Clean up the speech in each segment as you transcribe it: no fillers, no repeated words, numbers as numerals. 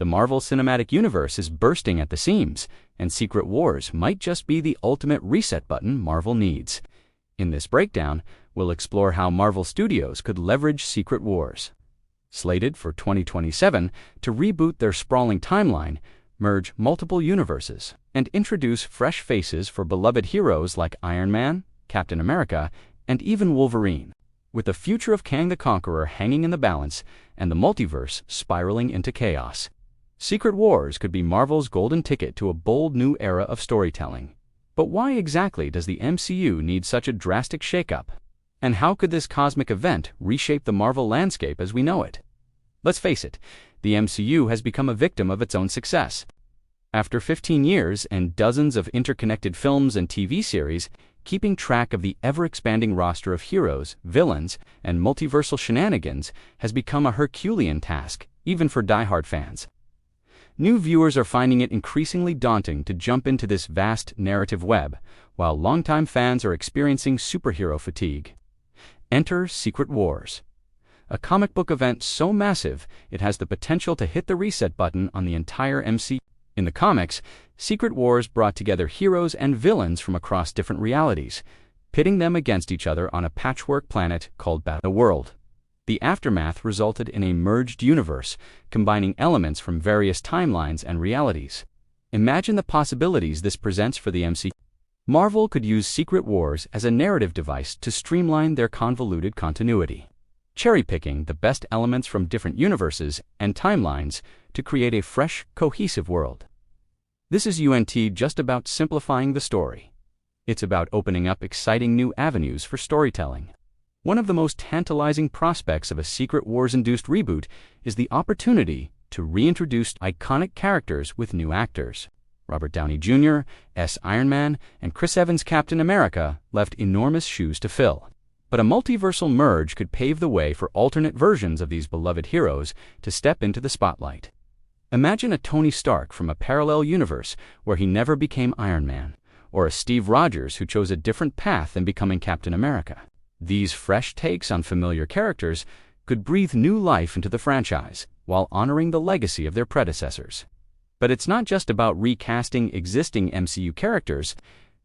The Marvel Cinematic Universe is bursting at the seams, and Secret Wars might just be the ultimate reset button Marvel needs. In this breakdown, we'll explore how Marvel Studios could leverage Secret Wars. Slated for 2027 to reboot their sprawling timeline, merge multiple universes, and introduce fresh faces for beloved heroes like Iron Man, Captain America, and even Wolverine. With the future of Kang the Conqueror hanging in the balance and the multiverse spiraling into chaos, Secret Wars could be Marvel's golden ticket to a bold new era of storytelling. But why exactly does the MCU need such a drastic shakeup? And how could this cosmic event reshape the Marvel landscape as we know it? Let's face it, the MCU has become a victim of its own success. After 15 years and dozens of interconnected films and TV series, keeping track of the ever-expanding roster of heroes, villains, and multiversal shenanigans has become a Herculean task, even for die-hard fans. New viewers are finding it increasingly daunting to jump into this vast narrative web, while longtime fans are experiencing superhero fatigue. Enter Secret Wars, a comic book event so massive it has the potential to hit the reset button on the entire MCU. In the comics, Secret Wars brought together heroes and villains from across different realities, pitting them against each other on a patchwork planet called the World. The aftermath resulted in a merged universe, combining elements from various timelines and realities. Imagine the possibilities this presents for the MCU. Marvel could use Secret Wars as a narrative device to streamline their convoluted continuity, cherry-picking the best elements from different universes and timelines to create a fresh, cohesive world. This is just about simplifying the story. It's about opening up exciting new avenues for storytelling. One of the most tantalizing prospects of a Secret Wars-induced reboot is the opportunity to reintroduce iconic characters with new actors. Robert Downey Jr., Iron Man, and Chris Evans' Captain America left enormous shoes to fill. But a multiversal merge could pave the way for alternate versions of these beloved heroes to step into the spotlight. Imagine a Tony Stark from a parallel universe where he never became Iron Man, or a Steve Rogers who chose a different path than becoming Captain America. These fresh takes on familiar characters could breathe new life into the franchise, while honoring the legacy of their predecessors. But it's not just about recasting existing MCU characters.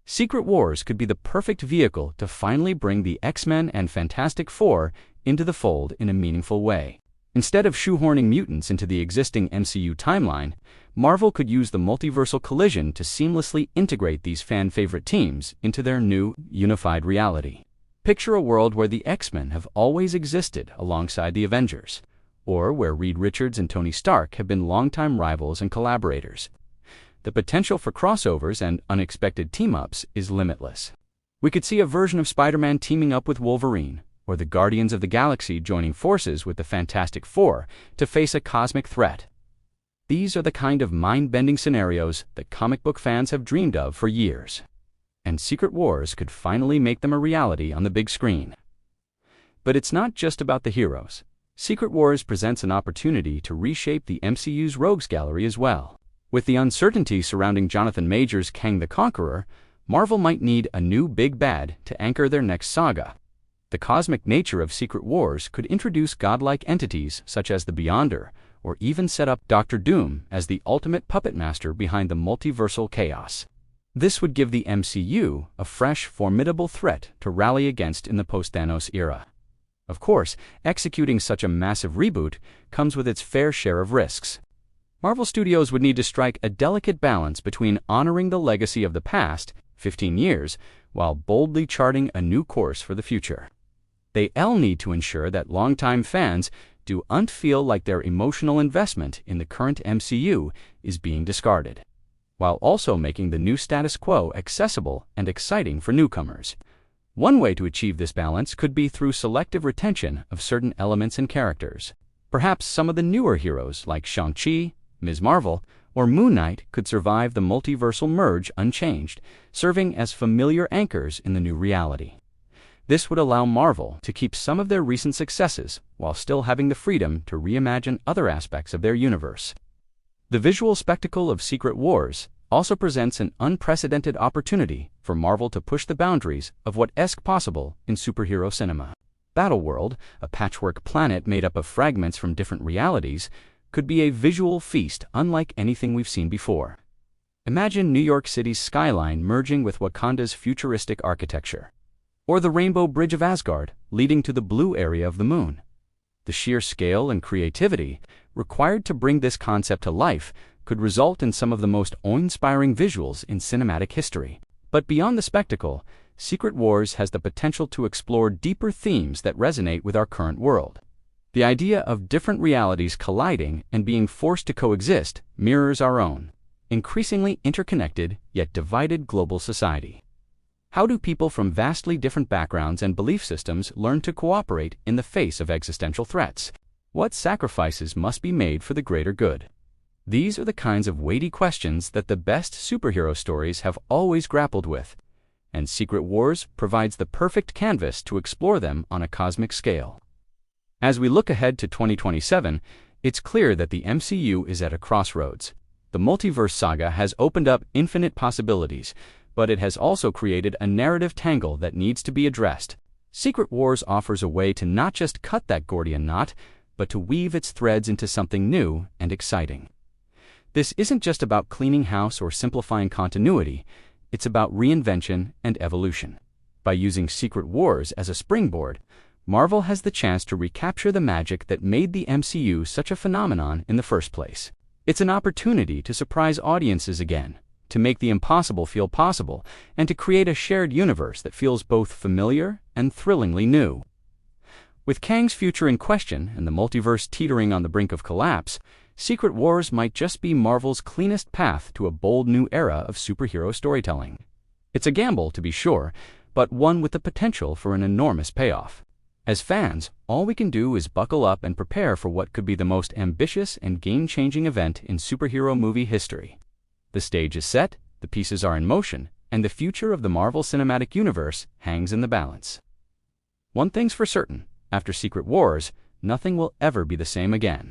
Secret Wars could be the perfect vehicle to finally bring the X-Men and Fantastic Four into the fold in a meaningful way. Instead of shoehorning mutants into the existing MCU timeline, Marvel could use the multiversal collision to seamlessly integrate these fan-favorite teams into their new, unified reality. Picture a world where the X-Men have always existed alongside the Avengers, or where Reed Richards and Tony Stark have been longtime rivals and collaborators. The potential for crossovers and unexpected team-ups is limitless. We could see a version of Spider-Man teaming up with Wolverine, or the Guardians of the Galaxy joining forces with the Fantastic Four to face a cosmic threat. These are the kind of mind-bending scenarios that comic book fans have dreamed of for years. And Secret Wars could finally make them a reality on the big screen. But it's not just about the heroes. Secret Wars presents an opportunity to reshape the MCU's rogues gallery as well. With the uncertainty surrounding Jonathan Majors' Kang the Conqueror, Marvel might need a new big bad to anchor their next saga. The cosmic nature of Secret Wars could introduce godlike entities such as the Beyonder, or even set up Doctor Doom as the ultimate puppet master behind the multiversal chaos. This would give the MCU a fresh, formidable threat to rally against in the post-Thanos era. Of course, executing such a massive reboot comes with its fair share of risks. Marvel Studios would need to strike a delicate balance between honoring the legacy of the past, 15 years, while boldly charting a new course for the future. They'll need to ensure that longtime fans don't feel like their emotional investment in the current MCU is being discarded, while also making the new status quo accessible and exciting for newcomers. One way to achieve this balance could be through selective retention of certain elements and characters. Perhaps some of the newer heroes like Shang-Chi, Ms. Marvel, or Moon Knight could survive the multiversal merge unchanged, serving as familiar anchors in the new reality. This would allow Marvel to keep some of their recent successes while still having the freedom to reimagine other aspects of their universe. The visual spectacle of Secret Wars also presents an unprecedented opportunity for Marvel to push the boundaries of what's possible in superhero cinema. Battleworld, a patchwork planet made up of fragments from different realities, could be a visual feast unlike anything we've seen before. Imagine New York City's skyline merging with Wakanda's futuristic architecture, or the Rainbow Bridge of Asgard leading to the blue area of the moon. The sheer scale and creativity required to bring this concept to life could result in some of the most awe-inspiring visuals in cinematic history. But beyond the spectacle, Secret Wars has the potential to explore deeper themes that resonate with our current world. The idea of different realities colliding and being forced to coexist mirrors our own, increasingly interconnected yet divided global society. How do people from vastly different backgrounds and belief systems learn to cooperate in the face of existential threats? What sacrifices must be made for the greater good? These are the kinds of weighty questions that the best superhero stories have always grappled with, and Secret Wars provides the perfect canvas to explore them on a cosmic scale. As we look ahead to 2027, it's clear that the MCU is at a crossroads. The multiverse saga has opened up infinite possibilities, but it has also created a narrative tangle that needs to be addressed. Secret Wars offers a way to not just cut that Gordian knot, but to weave its threads into something new and exciting. This isn't just about cleaning house or simplifying continuity, it's about reinvention and evolution. By using Secret Wars as a springboard, Marvel has the chance to recapture the magic that made the MCU such a phenomenon in the first place. It's an opportunity to surprise audiences again, to make the impossible feel possible, and to create a shared universe that feels both familiar and thrillingly new. With Kang's future in question and the multiverse teetering on the brink of collapse, Secret Wars might just be Marvel's cleanest path to a bold new era of superhero storytelling. It's a gamble, to be sure, but one with the potential for an enormous payoff. As fans, all we can do is buckle up and prepare for what could be the most ambitious and game-changing event in superhero movie history. The stage is set, the pieces are in motion, and the future of the Marvel Cinematic Universe hangs in the balance. One thing's for certain, after Secret Wars, nothing will ever be the same again.